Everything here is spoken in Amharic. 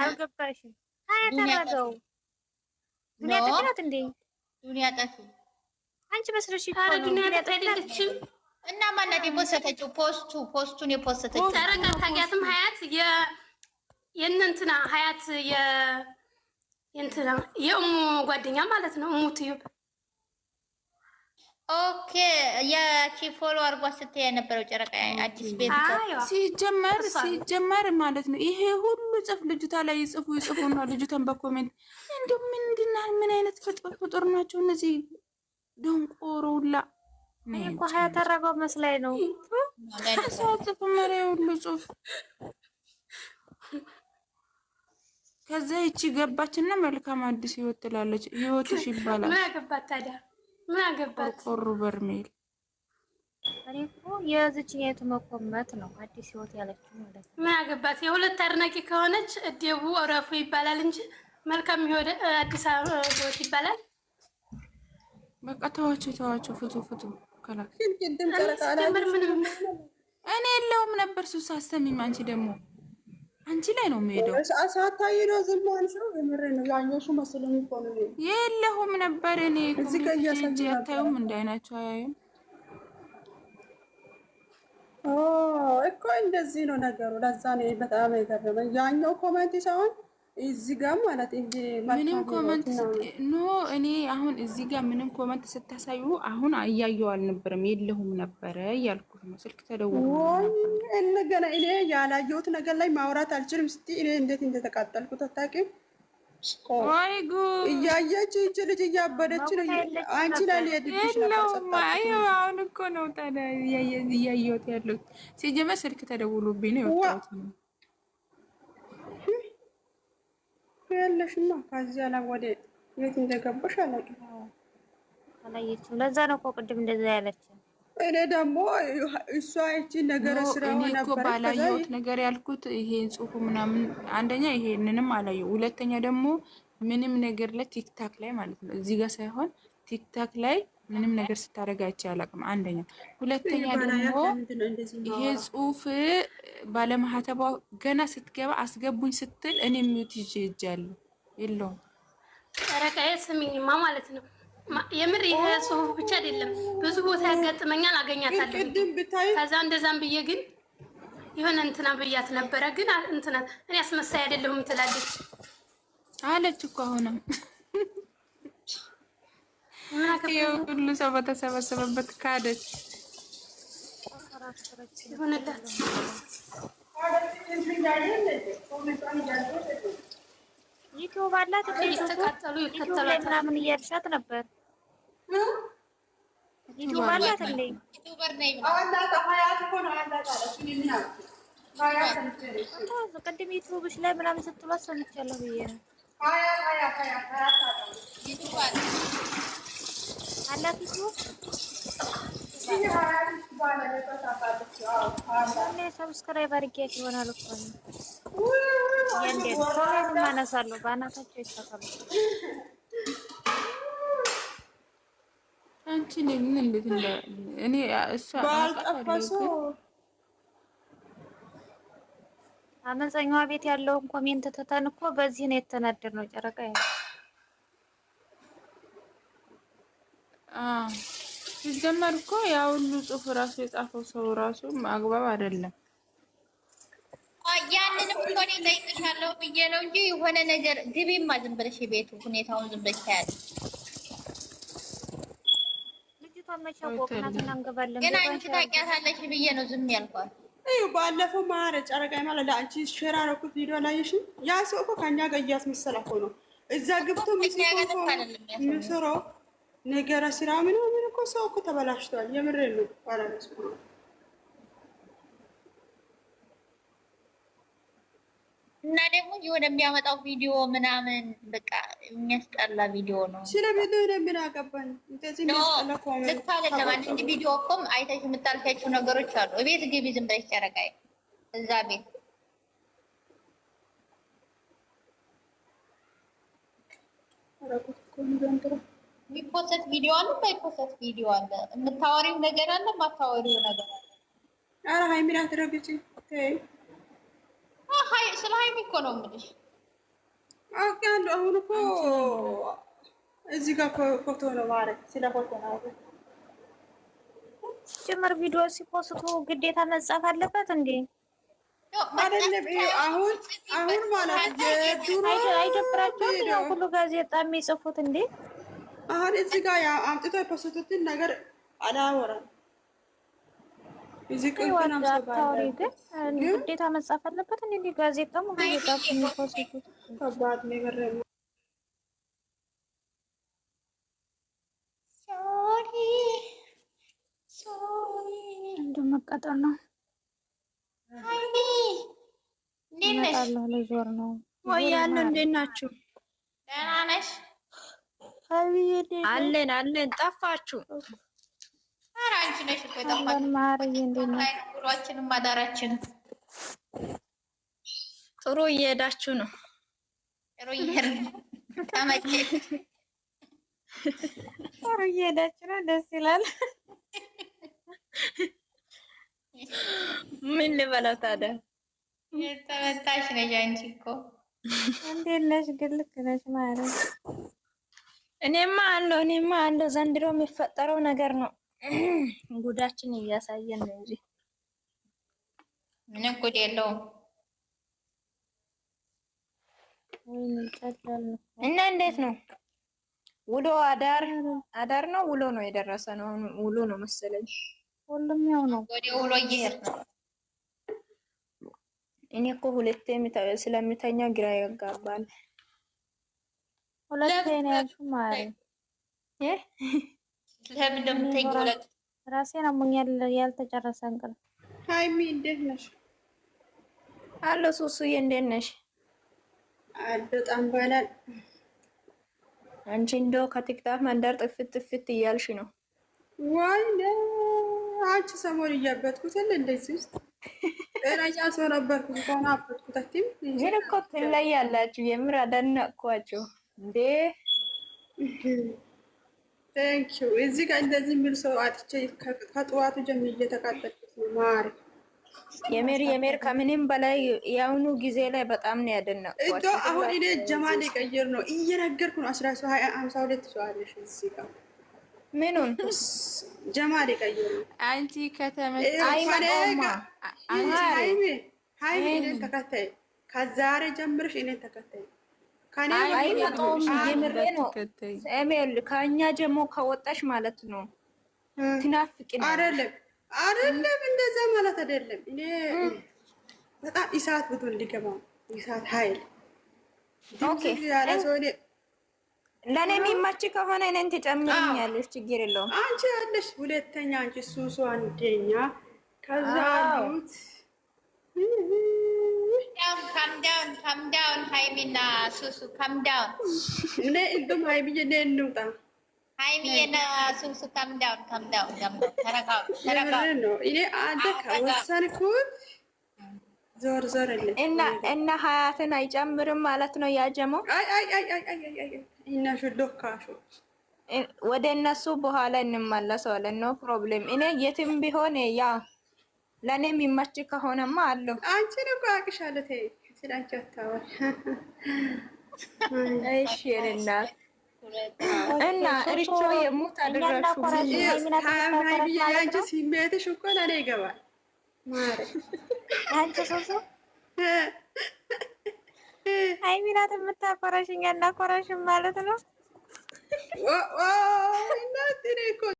አልገባሽም? አያተረገው ዱንያ ጠፊናት እንዴ? ዱንያ ጠፊ አንቺ መስለሽ ኧረ ዱንያ ጠፊ አይደለችም። እና ማናት የፖስተችው? ፖስቱን የፖስተችው ጨረቃ ታውቂያትም? ሀያት የእንትና ሀያት የእንትና የእሙ ጓደኛ ማለት ነው። እሙ ትዩብ ኦኬ። የቺ ፎሎ አርጓ ስትይ የነበረው ጨረቃ አዲስ ቤት ሲጀመር ማለት ነው። ይሄ ሁሉ ጽፍ ልጅቷ ላይ ይጽፉና ልጅቷን በኮሜንት እንደው ምን አይነት ፍጡር ናቸው እነዚህ ደንቆሮውላ እኮ ያተረገው መስላይ ነው። ሰው ጽፍ መሪው ሁሉ ጽፍ ከዛ ይቺ ገባችና መልካም አዲስ ህይወት ትላለች። ህይወትሽ ይባላል። ምን አገባት ታዲያ? ምን አገባት? ቆሩ በርሜል እኔ እኮ የዝችኛይቱ መቆመት ነው አዲስ ህይወት ያለችው ማለት ነው። ምን አገባት? የሁለት አድናቂ ከሆነች እዴቡ እረፉ ይባላል እንጂ መልካም ህይወት አዲስ ህይወት ይባላል። በቃ ተዋቸው ፍቱ ከላክ እኔ የለውም ነበር ሱስ አሰሚም። አንቺ ደግሞ አንቺ ላይ ነው የሚሄደው። አሳታይ ነው ዝም አልሽው። የምሬ ነው ያኛሹ መስሎኝ እኮ ነው። የለሁም ነበር እኔ እዚህ ጋር ያታዩም እንዳይናቸው አያዩም እኮ እንደዚህ ነው ነገሩ። ለዛ ነው በጣም የገረመኝ ያኛው ኮሜንት ሳይሆን እዚህ ጋር ማለት እንጂ ምንም ኮሜንት እኔ አሁን እዚህ ጋር ምንም ኮሜንት ስታሳዩ አሁን አያየው አልነበረም የለሁም ነበረ እያልኩት ነው። ስልክ ተደውሎ እንደገና እኔ ያላየሁት ነገር ላይ ማውራት አልችልም። እስቲ እኔ እንዴት እንደተቃጠልኩት አታውቂም? ወይ ጉድ እያየች እቺ ልጅ እያበደች ነው። አንቺ ላይ ሊያድብሽ ነበር። አሁን እኮ ነው ታዲያ እያየሁት ያለው። ሲጀመር ስልክ ተደውሎብኝ ነው የወጣሁት ነው ያለሽና ከዚህ አላም ወደ የት እንደገባሽ አላየችም። ለዛ ነው እኮ ቅድም እንደዛ ያለችው። እኔ ደግሞ እሷ እቺ ነገር ስራው ነበር እኮ ባላየሁት ነገር ያልኩት ይሄን ጽሁፍ ምናምን አንደኛ ይሄንንም አላየው፣ ሁለተኛ ደግሞ ምንም ነገር ላይ ቲክታክ ላይ ማለት ነው እዚህ ጋር ሳይሆን ቲክታክ ላይ ምንም ነገር ስታረጋች አላውቅም። አንደኛ ሁለተኛ ደግሞ ይሄ ጽሁፍ ባለማህተቧ ገና ስትገባ አስገቡኝ ስትል እኔ ሚውት ይዤጃለሁ የለውም። ጨረቃዬ ስሚኝማ ማለት ነው የምር ይሄ ጽሁፍ ብቻ አይደለም ብዙ ቦታ ያጋጥመኛል፣ አገኛታለሁ። ከዛ እንደዛም ብዬ ግን የሆነ እንትና ብያት ነበረ ግን እንትና እኔ አስመሳይ አይደለሁም ትላለች አለች እኮ አሁንም ሁሉ ሰው በተሰበሰበበት ካደች። ዩቲዩብ አላት እየተቃጠሉ ይከተላል ምናምን እያልሻት ነበር። ዩቲዩብ አላት እንዴ? ዩቲዩበር ነኝ ቅድም ዩቲዩብሽ ላይ ምናምን ስትሏት ሰምቻለሁ ብዬ ነው። አላት ዩቲዩብ ሰብስክራይብ አድርጌያት ይሆናል እኮ ነው። እንዴት ቶሎ ማነሳለሁ ባናታቸው ይተካሉ። አንቺ ነኝ እንዴት እንደ እኔ እሷ አመፀኛዋ ቤት ያለውን ኮሜንት ተተን እኮ በዚህ ነው የተናደድነው። ጨረቃ ሲጀመር እኮ ያ ሁሉ ጽሁፍ ራሱ የጻፈው ሰው ራሱ አግባብ አይደለም። ያንንም እኮ እኔ እጠይቅሻለሁ ብዬ ነው እንጂ የሆነ ነገር ግቢማ ዝም ብለሽ የቤቱ ሁኔታውን ዝም ብለሽ ታያለሽ። ልጅቷን መቼ አወቅናትና እንገባለን። ግን አንቺ ታውቂያታለሽ ብዬ ነው ዝም ያልኳት። ባለፈው ማረ ጨረቃ ማለት ለአንቺ ሼር አደረኩት ቪዲዮ ላየሽኝ። ያ ሰው እኮ ከኛ ጋር እያስመሰለ እኮ ነው እዛ ገብቶ የሚሰራው ነገር ስራ ምን እኮ ሰው እኮ ተበላሽቷል። የምሬ ነው ባላነሱ እና ደግሞ የሆነ የሚያመጣው ቪዲዮ ምናምን በቃ የሚያስጠላ ቪዲዮ ነው። ስለ ቪዲዮ ምን አገባኝ? እንደዚህ የሚያስጠላ ኮሜንት ልክ አይደለም። አንድ ቪዲዮ እኮ አይተሽ የምታልፊያቸው ነገሮች አሉ። እቤት ግቢ ዝም ብለሽ ጨረቃዬ እዛ ቤት የሚፖሰት ቪዲዮ አለ፣ የማይፖሰት ቪዲዮ አለ። የምታወሪው ነገር አለ፣ የማታወሪው ነገር አለ። ኧረ ሀይሚን አትረግጪ። ስለ ሀይሚ እኮ ነው የምልሽ። አውቃለሁ። አሁን እኮ እዚህ ጋር ፎቶ ነው ማለት ስለ ፎቶ ነው ጭምር ቪዲዮ ሲፖስቱ ግዴታ መጻፍ አለበት እንዴ? አይደለም። አሁን ማለት የድሮ አይደብራቸውም? ያው ሁሉ ጋዜጣ የሚጽፉት እንዴ? አሁን እዚህ ጋር አምጥቶ የፖስቱትን ነገር አላወራም። እዚህ ቅንቅና አታውሪ ግን ግዴታ መጻፍ አለበት እንዴ? ጋዜጣ ሙሉ የጻፉ የሚፖስቱት ከባድ ነገር ነው። እንደው መቀጠል ነው። እመጣለሁ ልዞር ነው ወይ ያለው። እንዴት ናችሁ? ደህና ነሽ? አለን ጠፋችሁ። ኧረ አንቺ ነሽ እኮ የጠፋችው። ማርዬ እንዴት ነው? ውሏችንም አዳራችንም ጥሩ እየሄዳችሁ ነው? ጥሩ እየሄድን ተመቸኝ። ጥሩ እየሄዳችሁ ነው። ደስ ይላል። ምን ልበለው ታዲያ? ተመታሽ ነሽ አንቺ እኮ። እንዴት ነሽ? ግን ልክ ነሽ ማለት እኔማ አለው። ዘንድሮ የሚፈጠረው ነገር ነው ጉዳችን እያሳየን ነው እንጂ ምንም ጉድ የለውም። እና እንዴት ነው ውሎ? አዳር ነው ውሎ ነው የደረሰ ነው? ውሎ ነው መሰለኝ። ሁሉም ያው ነው። ወደ ውሎ እየሄድን ነው። እኔ እኮ ሁለቴ ስለሚተኛ ግራ ያጋባል። ሁለቴ ነው ያልሽው ማለት ለምን እንደምትተኝ ሁለት ራሴን አሞኛል። ያልተጨረሰ እንቅልፍ። ሀይሚ እንዴት ነሽ? አሎ ሱሱዬ እንዴት ነሽ? በጣም ባላል። አንቺ እንደው ከቲክታክ መንደር ጥፍት እያልሽ ነው ወይ? አንቺ ሰሞን እያበጥኩት እንደዚህ ውስጥ ጤነኛ ሰው ነበርኩ እንኳን አበጥኩት። አትይም ግን እኮ ትለያላችሁ። የምር አደነቅኳችሁ እንዴ! ቴንኪው። እዚህ ጋር እንደዚህ የሚል ሰው አጥቼ ከጠዋቱ ጀምሮ እየተቃጠልኩት ነው። ማሪ የምር ከምንም በላይ የአሁኑ ጊዜ ላይ በጣም ነው ያደነቅኳችሁ። አሁን እኔ ጀማል ቀይር ነው እየነገርኩ ነው። 52 ሰው አለሽ እዚህ ጋር ምኑን ጀማል ቀይር ነው። አንቺ ከተመቸሽ ሃይሚ እኔን ተከታይ፣ ከዛሬ ጀምረሽ እኔን ተከታይ። የምሬ ነው። ኤሜል ከእኛ ጀሞ ከወጣሽ ማለት ነው ትናፍቂ ነው። አይደለም እንደዛ ማለት አይደለም። እኔ በጣም ኢሳት ብቶ እንዲገባ ኢሳት ኃይል ያለ ሰው ለእኔ የሚመች ከሆነ እኔን ትጨምርኛለሽ፣ ችግር የለውም። አንቺ ያለሽ ሁለተኛ፣ አንቺ ሱሱ አንደኛ፣ ከዛ አሉት ካምዳውን ሃይሚና ሱሱ ካምዳውን። እኔ እንደውም ሃይሚዬ እኔ እንውጣ። ሃይሚዬና ሱሱ ካምዳውን ተረጋጉ። እኔ አንተ ከወሰንኩት ዞር እና ሀያትን አይጨምርም ማለት ነው ያጀመው። እነሱ ዶካሾች ወደ እነሱ በኋላ እንመለሰዋለን። ኖ ፕሮብሌም። እኔ የትም ቢሆን ያ ለእኔ የሚመች ከሆነማ አለው። አንቺን እኮ አቅሻለሁ። ተይ ስላንቺ አታወሪ። እሺ እናት እና እርቾ የሙት አደረሹ አንቺ ስሜትሽ እኮ ለእኔ ይገባል። አንቺ ሱሱ ሃይሚናት የምታኮረሽኝ ያናኮረሽም ማለት ነው።